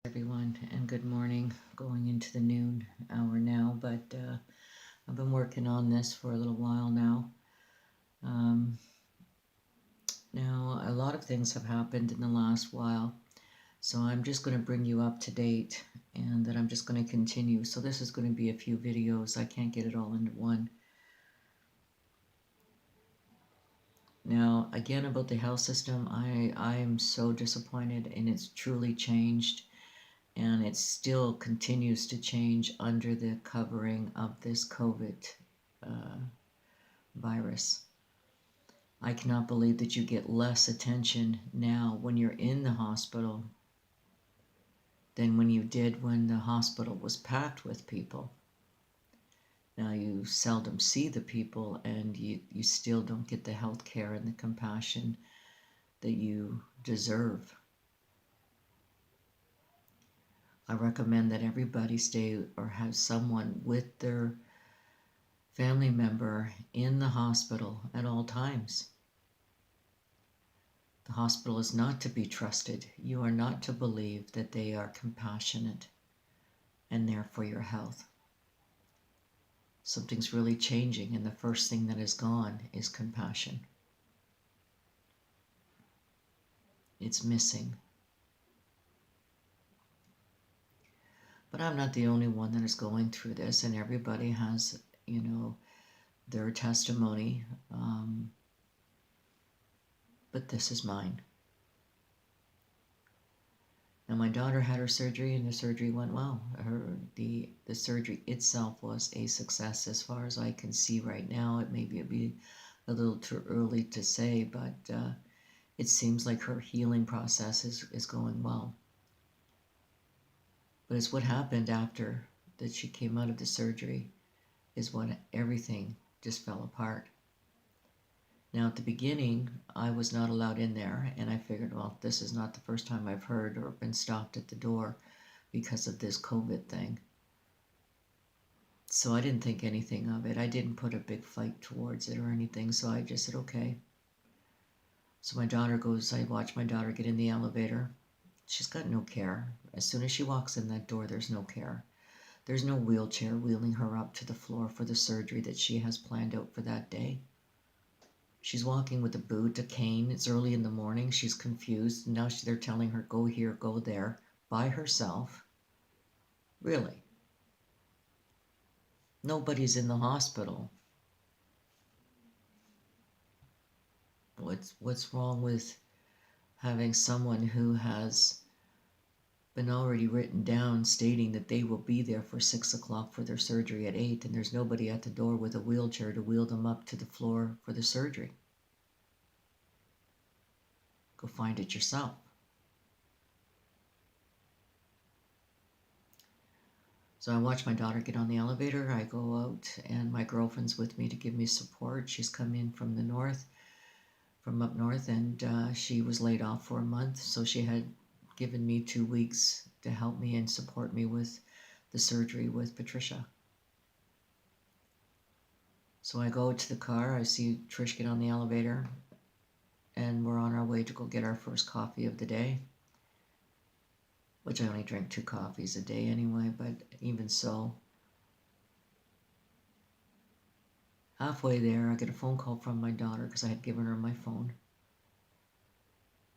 Everyone, and good morning. Going into the noon hour now, but I've been working on this for a little while now. Um, Now, a lot of things have happened in the last while, so I'm just going to bring you up to date, and then I'm just going to continue. So this is going to be a few videos. I can't get it all into one. Now, again, about the health system, I am so disappointed, and it's truly changed. And it still continues to change under the covering of this COVID uh, virus. I cannot believe that you get less attention now when you're in the hospital than when you did when the hospital was packed with people. Now you seldom see the people, and you still don't get the health care and the compassion that you deserve. I recommend that everybody stay or have someone with their family member in the hospital at all times. The hospital is not to be trusted. You are not to believe that they are compassionate and there for your health. Something's really changing, and the first thing that is gone is compassion. It's missing. But I'm not the only one that is going through this, and everybody has, their testimony. But this is mine. Now, my daughter had her surgery, and the surgery went well. The surgery itself was a success as far as I can see right now. It'd be a little too early to say, but it seems like her healing process is going well. But it's what happened after that she came out of the surgery is when everything just fell apart. Now, at the beginning, I was not allowed in there, and I figured, well, this is not the first time I've heard or been stopped at the door because of this COVID thing. So I didn't think anything of it. I didn't put a big fight towards it or anything, so I just said, okay. So I watch my daughter get in the elevator. She's got no care. As soon as she walks in that door, there's no care. There's no wheelchair wheeling her up to the floor for the surgery that she has planned out for that day. She's walking with a boot, a cane. It's early in the morning. She's confused. Now they're telling her, go here, go there, by herself. Really? Nobody's in the hospital. What's wrong with having someone who has been already written down stating that they will be there for 6 o'clock for their surgery at 8, and there's nobody at the door with a wheelchair to wheel them up to the floor for the surgery? Go find it yourself. So I watch my daughter get on the elevator. I go out, and my girlfriend's with me to give me support. She's come in from the north, from up north, and she was laid off for a month, so she had given me 2 weeks to help me and support me with the surgery with Patricia. So I go to the car. I see Trish get on the elevator, and we're on our way to go get our first coffee of the day, which I only drink 2 coffees a day anyway, but even so. Halfway there, I get a phone call from my daughter because I had given her my phone.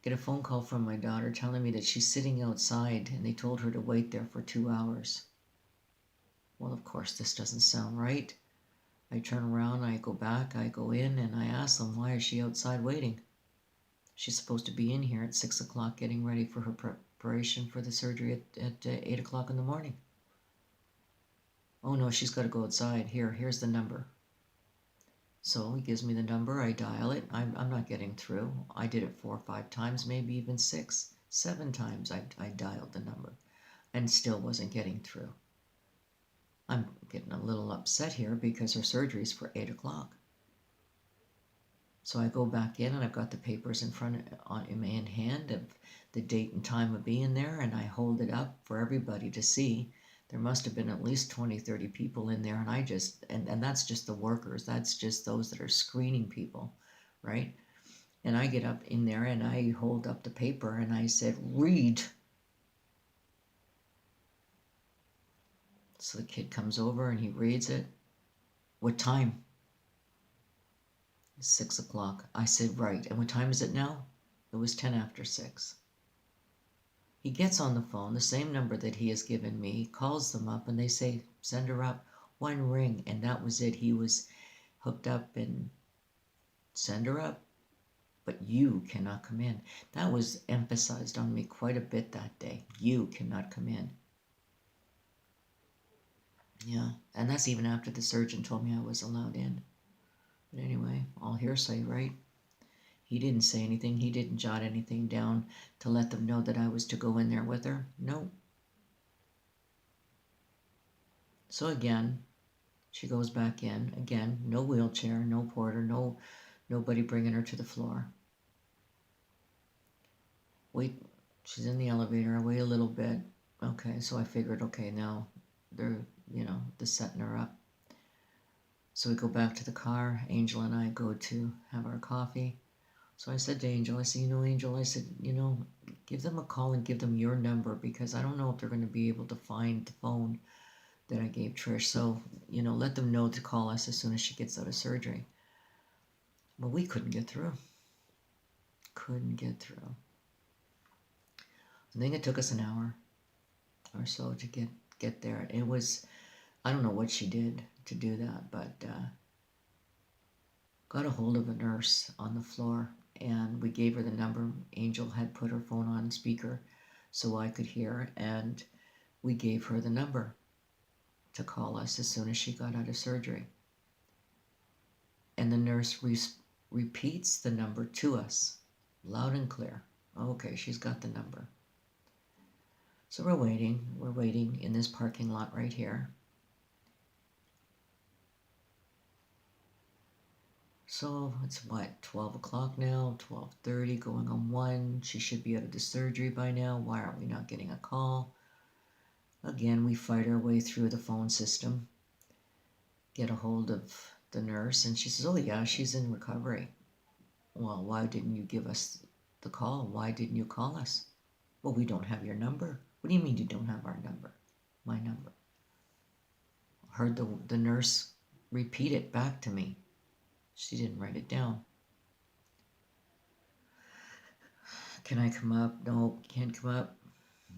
Get a phone call from my daughter telling me that she's sitting outside and they told her to wait there for 2 hours. Well, of course, this doesn't sound right. I turn around, I go back, I go in, and I ask them, why is she outside waiting? She's supposed to be in here at 6 o'clock getting ready for her preparation for the surgery at 8 o'clock in the morning. Oh no, she's got to go outside. Here's the number. So he gives me the number, I dial it. I'm not getting through. I did it 4 or 5 times, maybe even 6, 7 times I dialed the number and still wasn't getting through. I'm getting a little upset here because her surgery is for 8 o'clock. So I go back in, and I've got the papers in hand of the date and time of being there, and I hold it up for everybody to see. There must have been at least 20, 30 people in there, and that's just the workers. That's just those that are screening people, right? And I get up in there and I hold up the paper and I said, read. So the kid comes over and he reads it. What time? 6 o'clock. I said, right. And what time is it now? It was 10 after 6. He gets on the phone, the same number that he has given me, calls them up, and they say, send her up. One ring, and that was it. He was hooked up and send her up, but you cannot come in. That was emphasized on me quite a bit that day. You cannot come in. Yeah, and that's even after the surgeon told me I was allowed in. But anyway, all hearsay, right? He didn't say anything. He didn't jot anything down to let them know that I was to go in there with her. No. So again, she goes back in. Again, no wheelchair, no porter, nobody bringing her to the floor. Wait, she's in the elevator. I wait a little bit. Okay, so I figured, okay, now they're setting her up. So we go back to the car. Angel and I go to have our coffee. So I said to Angel, I said, Angel, I said, give them a call and give them your number, because I don't know if they're going to be able to find the phone that I gave Trish. So, let them know to call us as soon as she gets out of surgery. But we couldn't get through. Couldn't get through. I think it took us an hour or so to get there. It was, I don't know what she did to do that, but got a hold of a nurse on the floor, and we gave her the number. Angel had put her phone on speaker so I could hear, and we gave her the number to call us as soon as she got out of surgery. And the nurse repeats the number to us, loud and clear. Okay, she's got the number. So we're waiting in this parking lot right here. So it's what, 12 o'clock now, 12:30, going on 1. She should be out of the surgery by now. Why aren't we not getting a call? Again, we fight our way through the phone system, get a hold of the nurse, and she says, oh yeah, she's in recovery. Well, why didn't you give us the call? Why didn't you call us? Well, we don't have your number. What do you mean you don't have our number? My number. Heard the nurse repeat it back to me. She didn't write it down. Can I come up? No, can't come up.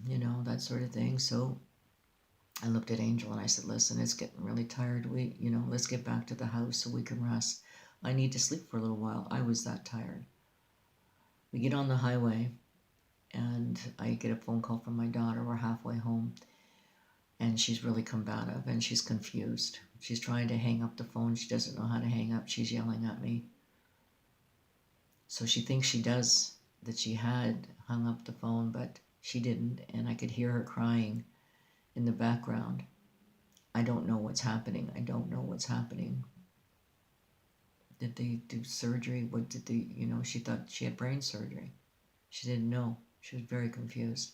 That sort of thing. So I looked at Angel and I said, listen, it's getting really tired. Let's get back to the house so we can rest. I need to sleep for a little while. I was that tired. We get on the highway and I get a phone call from my daughter. We're halfway home and she's really combative and she's confused. She's trying to hang up the phone. She doesn't know how to hang up. She's yelling at me. So she thinks that she had hung up the phone, but she didn't, and I could hear her crying in the background. I don't know what's happening. I don't know what's happening. Did they do surgery? What did they, she thought she had brain surgery. She didn't know. She was very confused.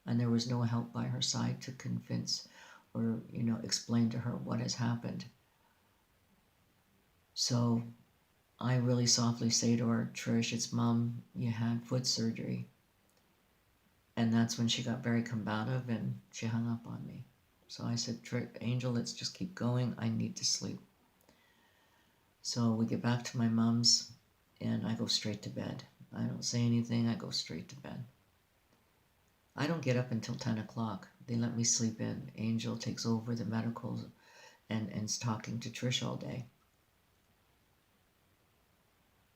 And there was no help by her side to convince or, explain to her what has happened. So I really softly say to her, Trish, it's Mom, you had foot surgery. And that's when she got very combative and she hung up on me. So I said, Angel, let's just keep going. I need to sleep. So we get back to my mom's and I go straight to bed. I don't say anything. I go straight to bed. I don't get up until 10 o'clock. They let me sleep in. Angel takes over the medicals and is talking to Trish all day.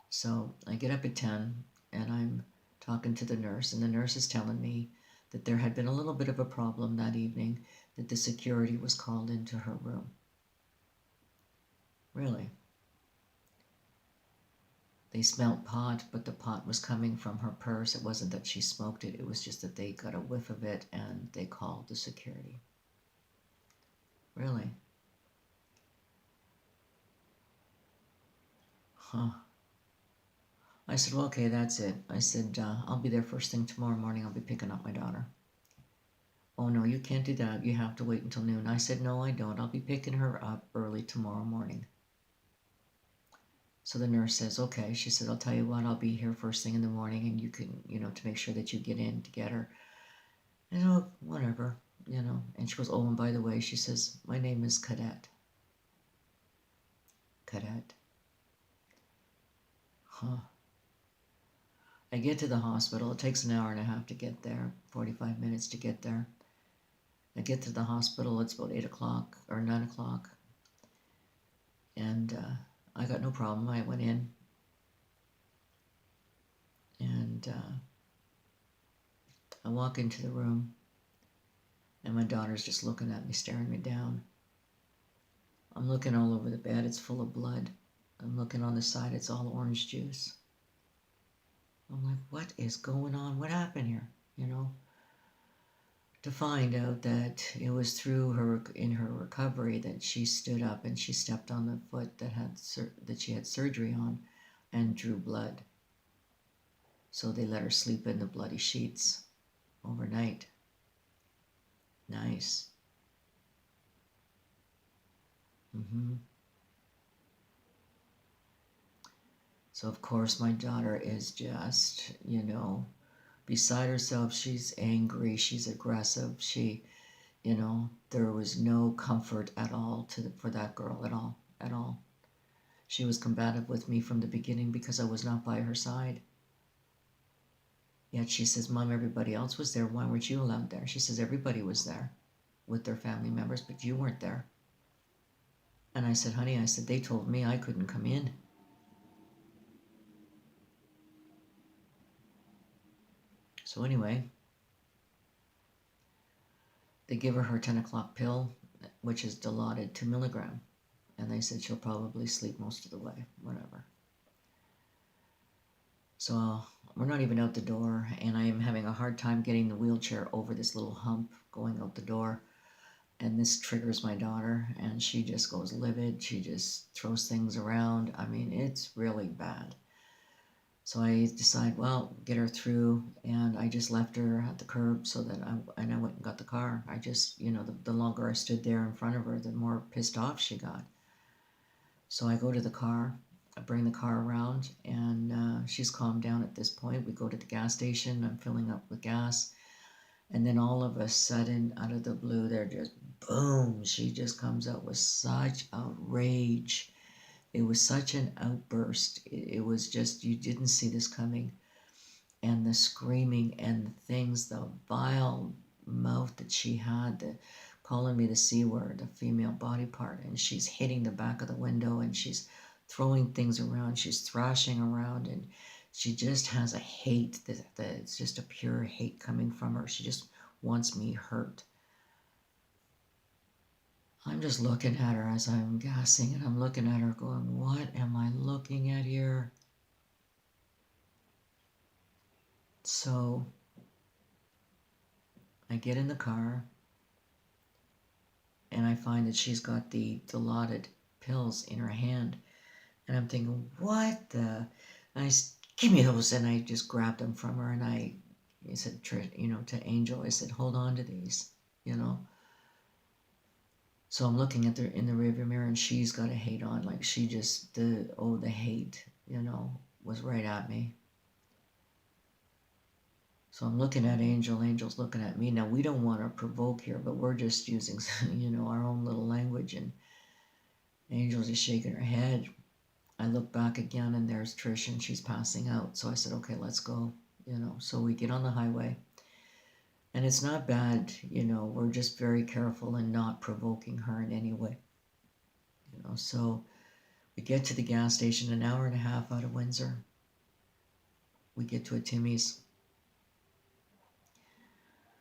So I get up at 10 and I'm talking to the nurse, and the nurse is telling me that there had been a little bit of a problem that evening, that the security was called into her room. Really? They smelled pot, but the pot was coming from her purse. It wasn't that she smoked it. It was just that they got a whiff of it and they called the security. Really? Huh. I said, well, okay, that's it. I said, I'll be there first thing tomorrow morning. I'll be picking up my daughter. Oh, no, you can't do that. You have to wait until noon. I said, no, I don't. I'll be picking her up early tomorrow morning. So the nurse says, okay. She said, I'll tell you what, I'll be here first thing in the morning and you can, to make sure that you get in to get her. And whatever, And she goes, oh, and by the way, she says, my name is Cadet. Cadet. Huh. I get to the hospital. It takes an hour and a half to get there, 45 minutes to get there. I get to the hospital. It's about 8 o'clock or 9 o'clock. And I got no problem. I went in. And I walk into the room. And my daughter's just looking at me, staring me down. I'm looking all over the bed. It's full of blood. I'm looking on the side. It's all orange juice. I'm like, what is going on? What happened here? You know? To find out that it was through her, in her recovery, that she stood up and she stepped on the foot that she had surgery on and drew blood. So they let her sleep in the bloody sheets overnight. Nice. So of course my daughter is just, beside herself. She's angry, she's aggressive, there was no comfort at all for that girl, at all. She was combative with me from the beginning because I was not by her side. Yet she says, Mom, everybody else was there. Why weren't you allowed there? She says, everybody was there with their family members, but you weren't there. And I said, honey, they told me I couldn't come in. So anyway, they give her 10 o'clock pill, which is dilaudid 2 milligram. And they said she'll probably sleep most of the way, whatever. So we're not even out the door, and I am having a hard time getting the wheelchair over this little hump going out the door. And this triggers my daughter, and she just goes livid. She just throws things around. I mean, it's really bad. So I decide, well, get her through, and I just left her at the curb so that I went and got the car. I just, the longer I stood there in front of her, the more pissed off she got. So I go to the car, I bring the car around, and she's calmed down at this point. We go to the gas station, I'm filling up with gas, and then all of a sudden, out of the blue, there just, boom, she just comes out with such outrage. It was such an outburst. It was just, you didn't see this coming. And the screaming and the things, the vile mouth that she had, calling me the C word, the female body part. And she's hitting the back of the window, and she's throwing things around. She's thrashing around, and she just has a hate that it's just a pure hate coming from her. She just wants me hurt. I'm just looking at her as I'm gassing, and I'm looking at her going, what am I looking at here? So I get in the car, and I find that she's got the dilaudid pills in her hand. And I'm thinking, what the? And I said, give me those. And I just grabbed them from her, and I said, to Angel, I said, hold on to these, So I'm looking at in the rearview mirror, and she's got a hate on. Like, she just, the hate, was right at me. So I'm looking at Angel. Angel's looking at me. Now, we don't want to provoke here, but we're just using, our own little language. And Angel's just shaking her head. I look back again, and there's Trish, and she's passing out. So I said, okay, let's go, So we get on the highway. And it's not bad, we're just very careful in not provoking her in any way. So we get to the gas station, an hour and a half out of Windsor. We get to a Timmy's.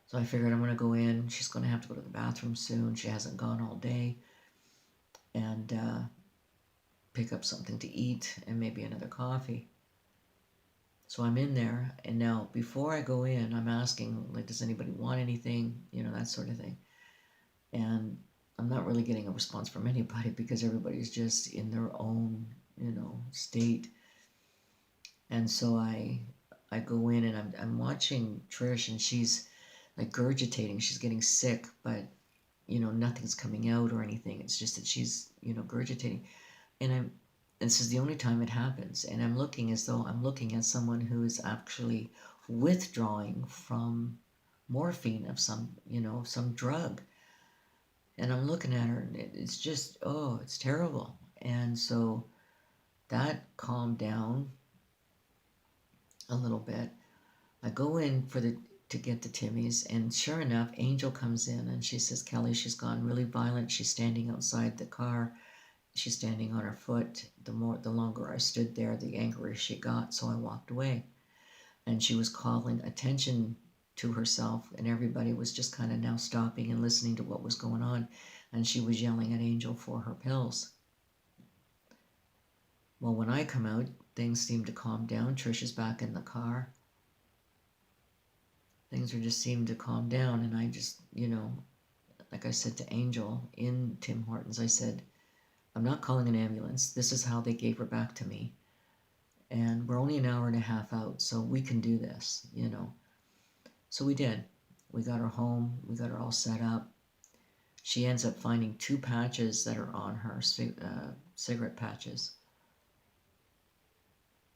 So I figured I'm going to go in. She's going to have to go to the bathroom soon. She hasn't gone all day. And pick up something to eat and maybe another coffee. So I'm in there, and now before I go in, I'm asking, like, does anybody want anything? That sort of thing. And I'm not really getting a response from anybody because everybody's just in their own, state. And so I go in, and I'm watching Trish, and she's like gurgitating. She's getting sick, but, nothing's coming out or anything. It's just that she's, gurgitating. And this is the only time it happens. And I'm looking as though I'm looking at someone who is actually withdrawing from morphine of some drug. And I'm looking at her, and it's just, oh, it's terrible. And so that calmed down a little bit. I go in to get the Timmys, and sure enough, Angel comes in and she says, Kelly, she's gone really violent. She's standing outside the car. She's standing on her foot. The longer I stood there, the angrier she got. So I walked away, and she was calling attention to herself, and everybody was just kind of now stopping and listening to what was going on, and she was yelling at Angel for her pills. Well, when I come out, things seem to calm down. Trish is back in the car. Things are just seem to calm down, and I just, like I said to Angel in Tim Hortons, I said, I'm not calling an ambulance. This is how they gave her back to me. And we're only an hour and a half out, so we can do this, So we did. We got her home. We got her all set up. She ends up finding 2 patches that are on her, cigarette patches.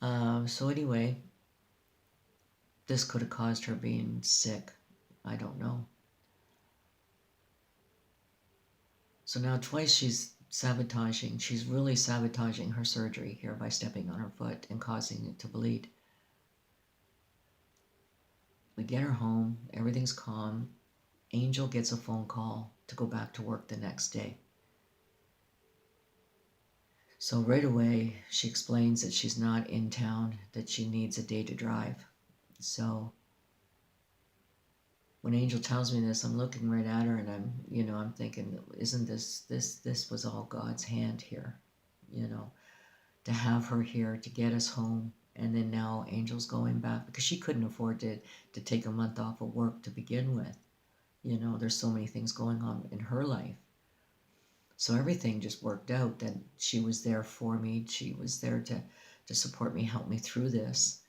So anyway, this could have caused her being sick. I don't know. So now twice she's sabotaging. She's really sabotaging her surgery here by stepping on her foot and causing it to bleed. We get her home. Everything's calm. Angel gets a phone call to go back to work the next day. So right away, she explains that she's not in town, that she needs a day to drive. So when Angel tells me this, I'm looking right at her, and I'm thinking, isn't this was all God's hand here, to have her here, to get us home. And then now Angel's going back because she couldn't afford to take a month off of work to begin with. There's so many things going on in her life. So everything just worked out that she was there for me. She was there to support me, help me through this.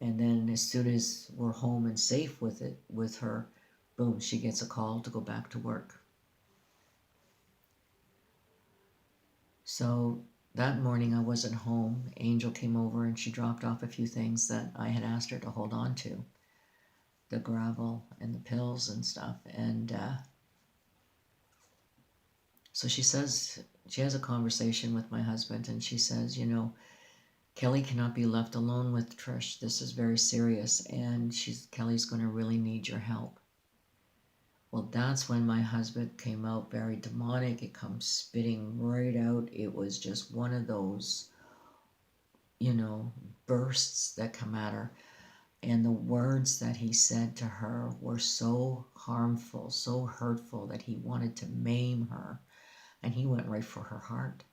And then as soon as we're home and safe with her, boom, she gets a call to go back to work. So that morning I wasn't home. Angel came over and she dropped off a few things that I had asked her to hold on to. The gravel and the pills and stuff. And so she has a conversation with my husband, and she says, Kelly cannot be left alone with Trish. This is very serious, and Kelly's going to really need your help. Well, that's when my husband came out very demonic. It comes spitting right out. It was just one of those, bursts that come at her. And the words that he said to her were so harmful, so hurtful, that he wanted to maim her. And he went right for her heart.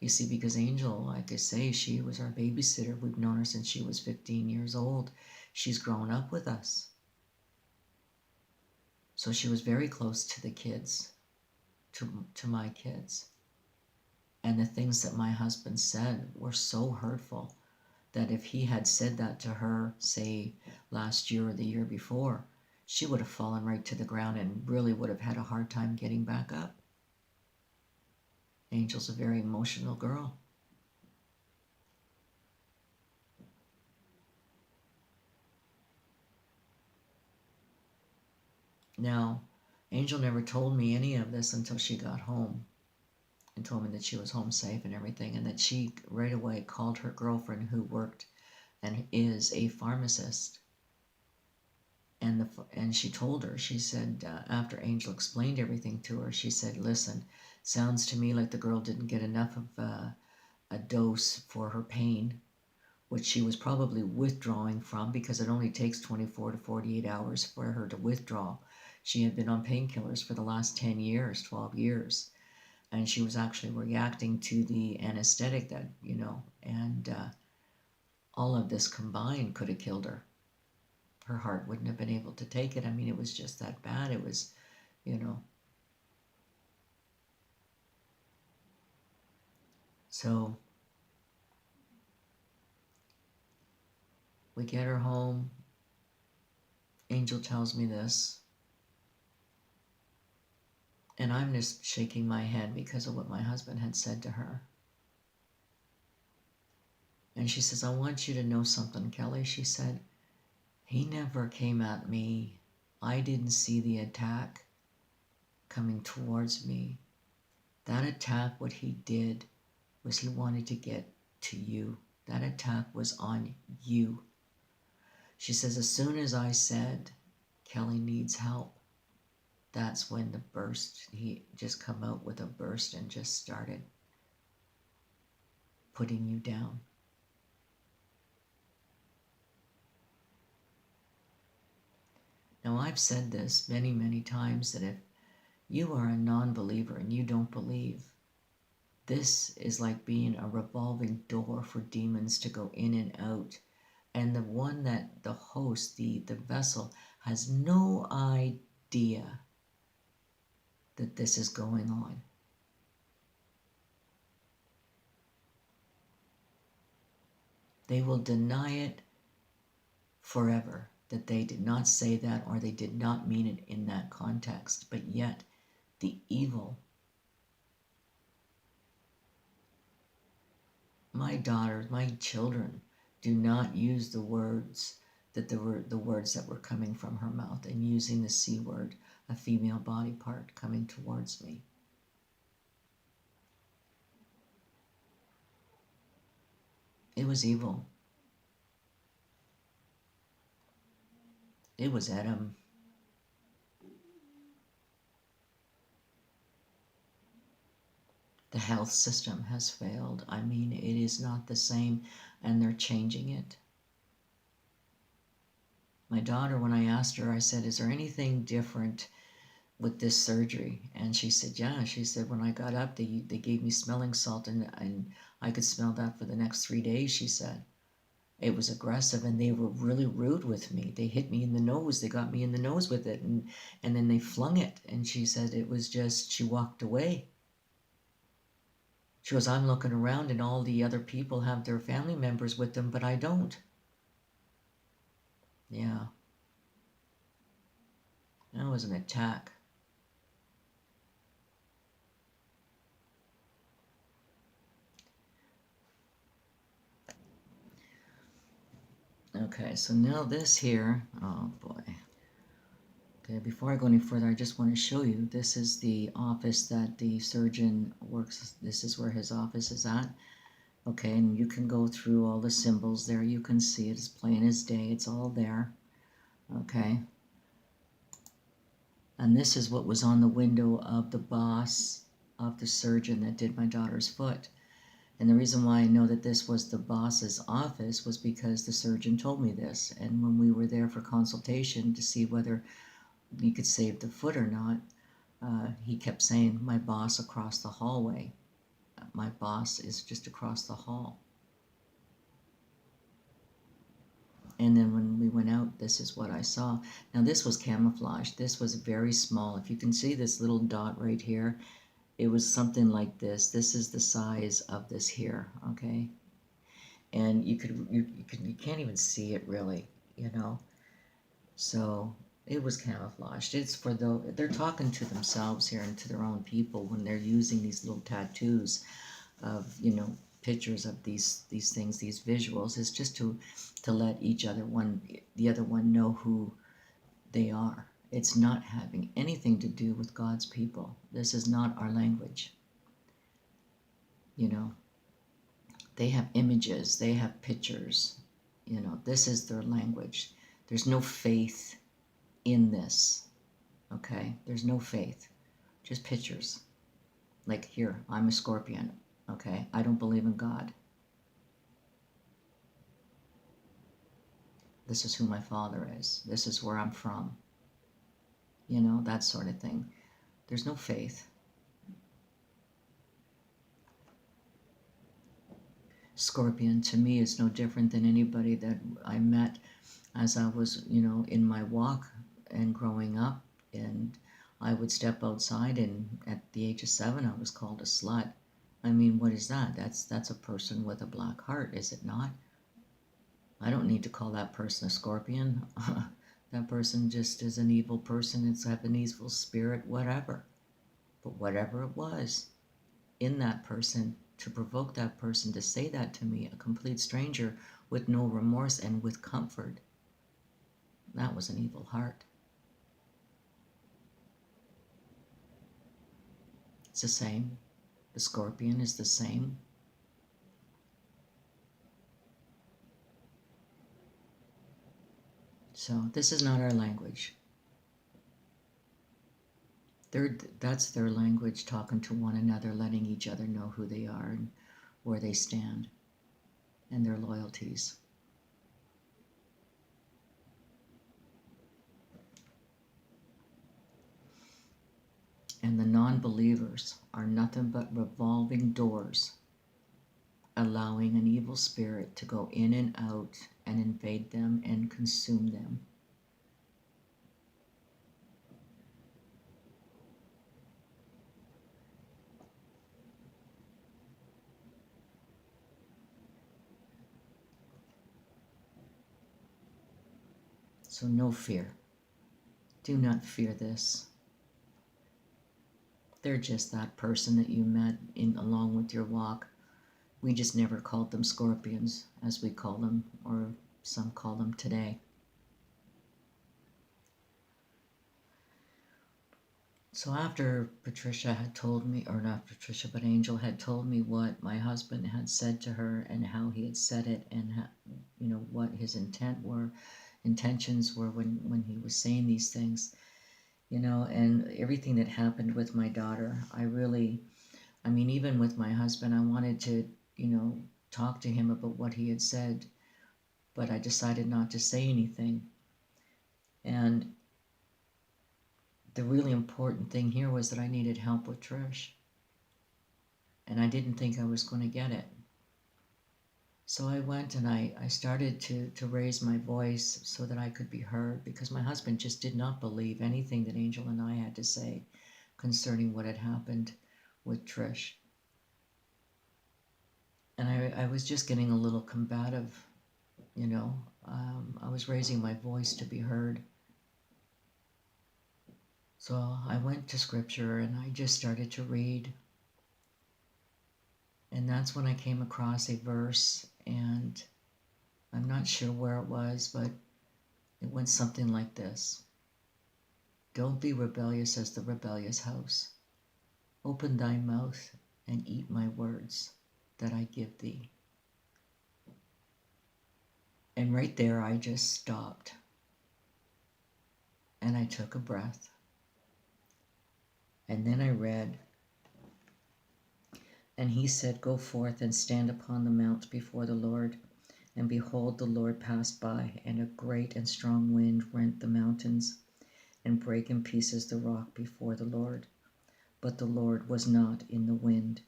You see, because Angel, like I say, she was our babysitter. We've known her since she was 15 years old. She's grown up with us. So she was very close to the kids, to my kids. And the things that my husband said were so hurtful that if he had said that to her, say, last year or the year before, she would have fallen right to the ground and really would have had a hard time getting back up. Angel's a very emotional girl. Now, Angel never told me any of this until she got home and told me that she was home safe and everything, and that she right away called her girlfriend who worked and is a pharmacist. And she told her, she said, after Angel explained everything to her, she said, listen, sounds to me like the girl didn't get enough of a dose for her pain, which she was probably withdrawing from, because it only takes 24 to 48 hours for her to withdraw. She had been on painkillers for the last 10 years, 12 years, and she was actually reacting to the anesthetic that, and all of this combined could have killed her. Her heart wouldn't have been able to take it. I mean, it was just that bad. It was, So we get her home. Angel tells me this. And I'm just shaking my head because of what my husband had said to her. And she says, I want you to know something, Kelly. She said, he never came at me. I didn't see the attack. coming towards me. That attack, what he did was he wanted to get to you. That attack was on you. She says, as soon as I said, Kelly needs help, that's when the burst, he just come out with a burst and just started putting you down. Now, I've said this many, many times that if you are a non-believer and you don't believe, this is like being a revolving door for demons to go in and out. And the one that the host, the vessel, has no idea that this is going on. They will deny it forever, that they did not say that or they did not mean it in that context. But yet, the evil. My daughters, my children, do not use the words that were the words that were coming from her mouth, and using the C word, a female body part coming towards me. It was evil. It was Adam. The health system has failed. I mean, it is not the same, and they're changing it. My daughter, when I asked her, I said, is there anything different with this surgery? And she said, yeah. She said, when I got up, they gave me smelling salt, and I could smell that for the next 3 days, she said. It was aggressive, and they were really rude with me. They hit me in the nose. They got me in the nose with it, and then they flung it. And she said it was just, she walked away. She goes, I'm looking around and all the other people have their family members with them, but I don't. Yeah. That was an attack. Okay, so now this here, oh boy. Okay, before I go any further, I just want to show you, this is the office that the surgeon works, this is where his office is at. Okay, and you can go through all the symbols there. You can see it as plain as day. It's all there. Okay. And this is what was on the window of the boss of the surgeon that did my daughter's foot. And the reason why I know that this was the boss's office was because the surgeon told me this. And when we were there for consultation to see whether we could save the foot or not, he kept saying, my boss across the hallway. My boss is just across the hall. And then when we went out, this is what I saw. Now this was camouflage. This was very small. If you can see this little dot right here, it was something like this. This is the size of this here, okay? And you can't even see it really, you know? So it was camouflaged. It's for they're talking to themselves here and to their own people when they're using these little tattoos of, you know, pictures of these things, these visuals. Is just to let the other one know who they are. It's not having anything to do with God's people. This is not our language. You know, they have images, they have pictures. You know, this is their language. There's no faith in this. Okay, there's no faith, just pictures. Like here, I'm a Scorpion. Okay, I don't believe in God. This is who my father is. This is where I'm from. You know, that sort of thing. There's no faith. Scorpion to me is no different than anybody that I met as I was, you know, in my walk and growing up. And I would step outside, and at the age of 7, I was called a slut. I mean, what is that? That's a person with a black heart, is it not? I don't need to call that person a Scorpion. That person just is an evil person. It's have an evil spirit, whatever. But whatever it was in that person, to provoke that person to say that to me, a complete stranger with no remorse and with comfort, that was an evil heart. It's the same. The scorpion is the same. So this is not our language. That's their language, talking to one another, letting each other know who they are and where they stand and their loyalties. And the non-believers are nothing but revolving doors, allowing an evil spirit to go in and out and invade them and consume them. So no fear. Do not fear this. They're just that person that you met in along with your walk. We just never called them scorpions, as we call them, or some call them today. So after Patricia had told me, or not Patricia, but Angel had told me what my husband had said to her and how he had said it, and what his intentions were when he was saying these things, and everything that happened with my daughter, even with my husband, I wanted to, talk to him about what he had said, but I decided not to say anything. And the really important thing here was that I needed help with Trish. And I didn't think I was going to get it. So I went and I started to raise my voice so that I could be heard, because my husband just did not believe anything that Angel and I had to say concerning what had happened with Trish. And I was just getting a little combative, I was raising my voice to be heard. So I went to scripture and I just started to read. And that's when I came across a verse, and I'm not sure where it was, but it went something like this. Don't be rebellious as the rebellious house. Open thy mouth and eat my words that I give thee. And right there, I just stopped. And I took a breath. And then I read, and he said, go forth and stand upon the mount before the Lord. And behold, the Lord passed by, and a great and strong wind rent the mountains, and brake in pieces the rock before the Lord. But the Lord was not in the wind.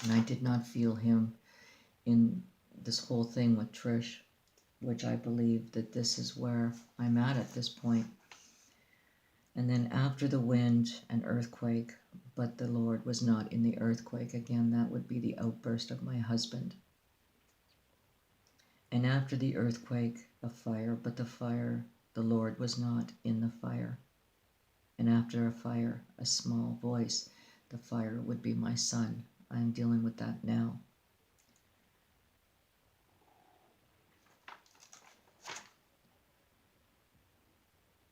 And I did not feel him in this whole thing with Trish, which I believe that this is where I'm at this point. And then after the wind, an earthquake, but the Lord was not in the earthquake. Again, that would be the outburst of my husband. And after the earthquake, a fire, but the Lord was not in the fire. And after a fire, a small voice. The fire would be my son. I'm dealing with that now.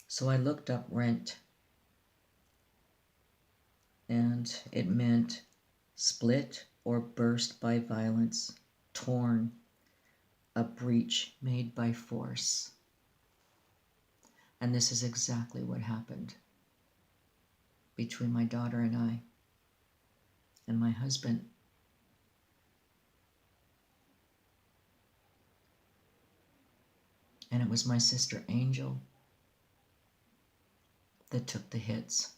So I looked up rent, and it meant split or burst by violence, torn, a breach made by force. And this is exactly what happened between my daughter and I and my husband. And it was my sister Angel that took the hits.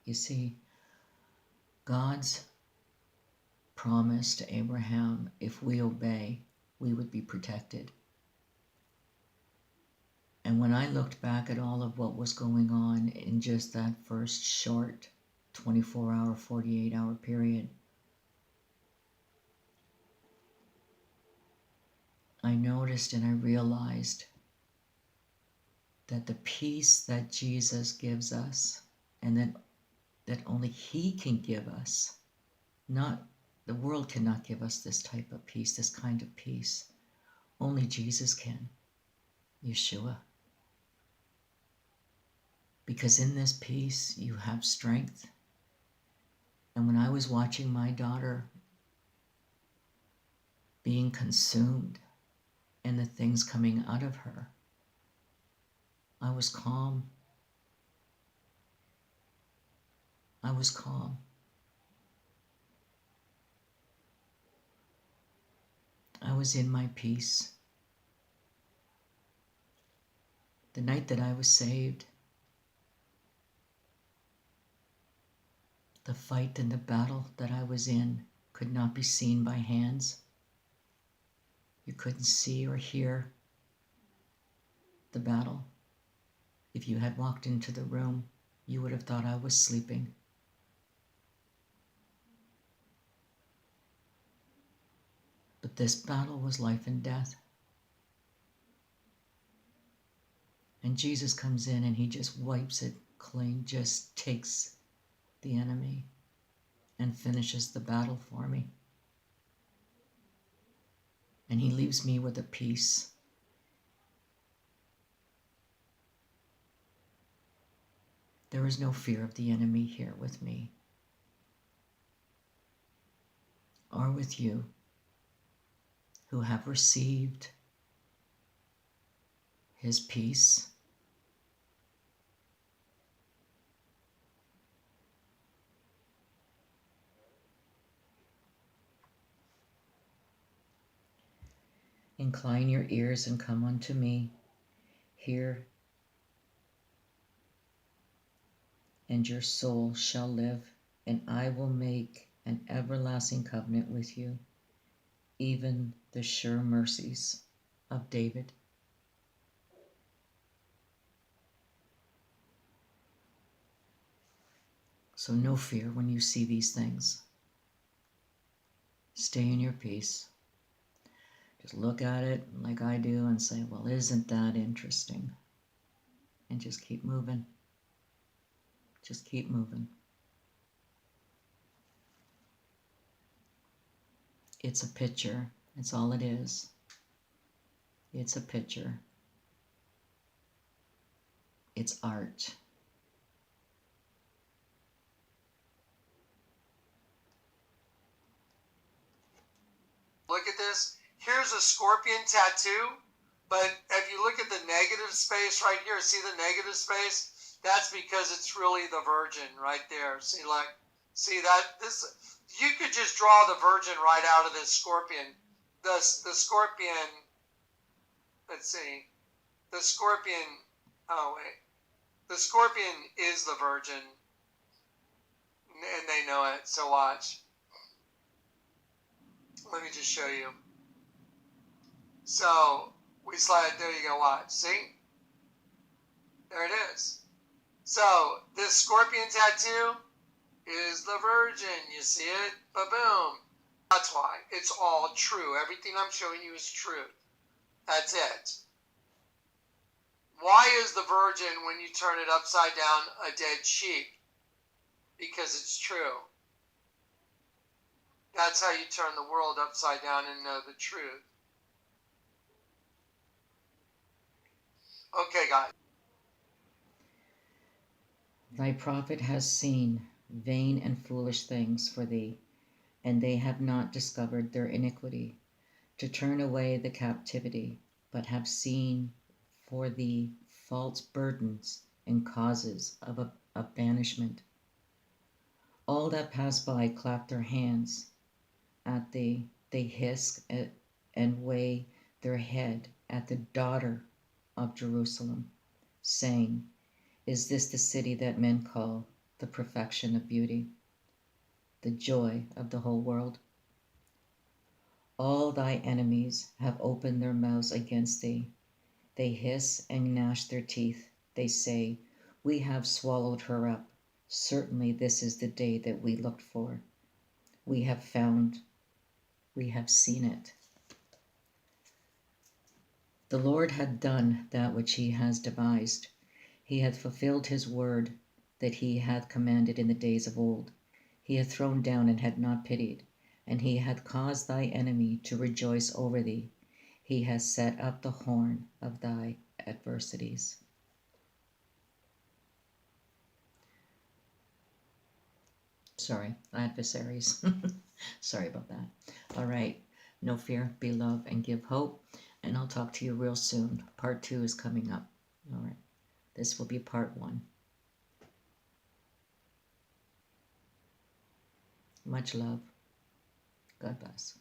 You see, God's promise to Abraham, if we obey, we would be protected. And when I looked back at all of what was going on in just that first short 24-hour, 48-hour period, I noticed and I realized that the peace that Jesus gives us, and that only he can give us, The world cannot give us this type of peace, this kind of peace. Only Jesus can, Yeshua. Because in this peace, you have strength. And when I was watching my daughter being consumed and the things coming out of her, I was calm. I was calm. I was in my peace. The night that I was saved, the fight and the battle that I was in could not be seen by hands. You couldn't see or hear the battle. If you had walked into the room, you would have thought I was sleeping. But this battle was life and death. And Jesus comes in and he just wipes it clean, just takes the enemy and finishes the battle for me. And he leaves me with a peace. There is no fear of the enemy here with me or with you who have received his peace. Incline your ears and come unto me. Hear, and your soul shall live, and I will make an everlasting covenant with you, even the sure mercies of David. So no fear when you see these things. Stay in your peace. Just look at it like I do and say, well, isn't that interesting? And just keep moving. Just keep moving. It's a picture. It's all it is. It's a picture. It's art. Look at this. Here's a scorpion tattoo, but if you look at the negative space right here, see the negative space? That's because it's really the Virgin right there. See, like, see that? This, you could just draw the Virgin right out of this scorpion. The scorpion, let's see, the scorpion, oh wait, the scorpion is the Virgin, and they know it, so watch. Let me just show you. So we slide, there you go, watch, see? There it is. So this scorpion tattoo is the Virgin, you see it? Ba-boom. That's why. It's all true. Everything I'm showing you is true. That's it. Why is the Virgin, when you turn it upside down, a dead sheep? Because it's true. That's how you turn the world upside down and know the truth. Okay, guys. Thy prophet has seen vain and foolish things for thee, and they have not discovered their iniquity, to turn away the captivity, but have seen for thee false burdens and causes of banishment. All that pass by clap their hands at thee, they hiss and weigh their head at the daughter of Jerusalem, saying, is this the city that men call the perfection of beauty, the joy of the whole world? All thy enemies have opened their mouths against thee. They hiss and gnash their teeth. They say, we have swallowed her up. Certainly this is the day that we looked for. We have found, we have seen it. The Lord hath done that which he has devised. He hath fulfilled his word that he hath commanded in the days of old. He hath thrown down and had not pitied, and he hath caused thy enemy to rejoice over thee. He has set up the horn of thy adversities. Sorry, adversaries. Sorry about that. All right. Know fear, be love, and give hope. And I'll talk to you real soon. Part 2 is coming up. All right. This will be part 1. Much love. God bless.